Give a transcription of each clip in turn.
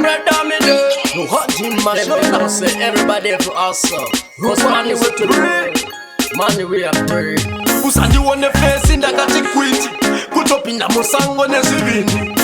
No hunting my shoulder. Say everybody for us. Cause money we to do. Money we are free. Usandi one face in the katikwiti. Kutopinda musango nezivini.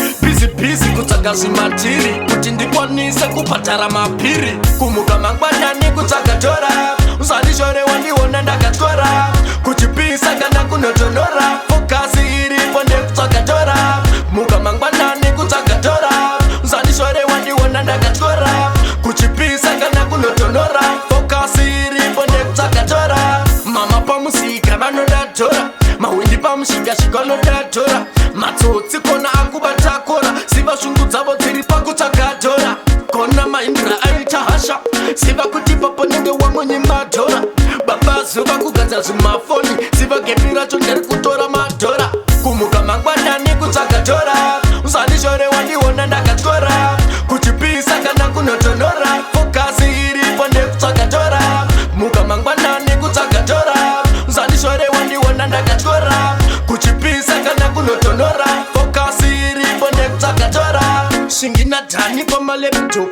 Busy kutakazi matiri. Kutindikwanisa kupatara mapiri. Kumuka mangbanani kutakatora. Usandi shore wandi wona ndakatora. Kuchipisa kana kunotonora. Fokasi iri ponde kutakatora. Muka mangbanani kutakatora. Usandi shore wandi wona ndakatora. Kuchipisa kana kunotonora. Fokasi iri ponde kutakatora. Mama pamusika vanodatora. Mawindi pamusika shikanodatora. Matsotsi kona akubatakora. Siva shungu dzavo dziri pakutakadora. Kona maindra aita hasha. Siva kuti paponenge wamwenye madhora. Baba zuva kugadza zvimafoni. Siva gepira chonderi kutora madhora. Kumuka mangwanani kutakadora. Usandi shore wandiona ndakatora. Kuchipisa kana kunotonora. Fokasi iri ponde kutakadora. Muka mangwanani kutakadora. Usandi shore wandiona ndakatora. Kuchipisa kana kunotonora. Fokasi iri ponde kutakadora. Shingina dhani pamalaptop.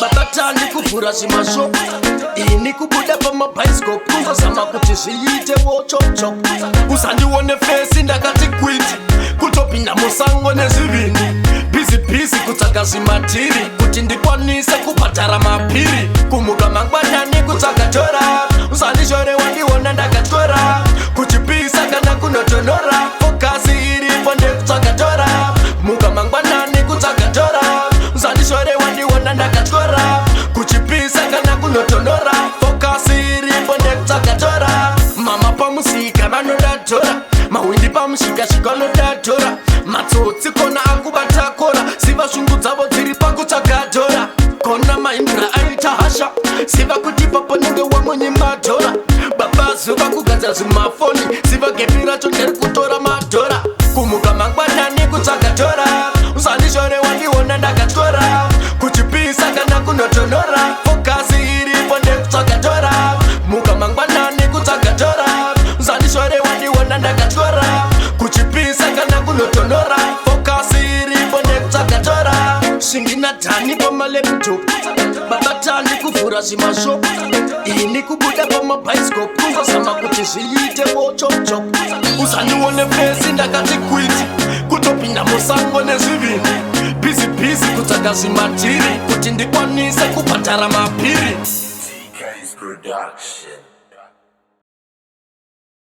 Babatani kuvhura zvimashopu. Ini kubuda pamabioscope. Kuzozama kuti zviite wo chop chop. Usandione face ndakati kwiti. Kutopinda musango nezvivini. Busy kutsvaga zvimatiri. Kuti ndikwanise kubhadhara mapiri. Kumuka mangwanani kutsvakatora. Usandishore wandiona ndakatora. Kuchipisa kana kunotonora. Fokasi iripo ndekutsvakatora. Muka mangwanani kutsvakatora. Usandishore wandiona ndakatora. Kuchipisa kana kunotonora. Fokasi iripo ndekutsvakatora. Mama pamusika vanodatora. Mawindi pamusika shikanodatora. Matsotsi kona akubatakora. Siva shungu dzavo dziri pakutakadora. Kona maindra aita hasha. Siva kuti paponenge wamwenye madhora. Baba zuva kugadza zvimafoni. Siva gepira chonderi kutora madhora. Kumuka mangwanani kutakadora. Usandishore wandiona ndakatora. Kuchipisa kana kunotonora. Fokasi iripo ndekutakadora. Muka mangwanani kutakadora. Usandishore wandiona ndakatora. Kuchipisa kana kunotonora. Fokasi iripo ndekutakadora. Shingina dhani pamalaptop. Babatani kuvhura zvimashopu. Ini kubuda pamabioscope. Kuzozama kuti zviite wo chop chop. Usandione face ndakati kwiti. Kutopinda musango nezvivini. Busy kutsvaga zvimatiri. Kuti ndikwanise kubhadhara mapiri. TK's production.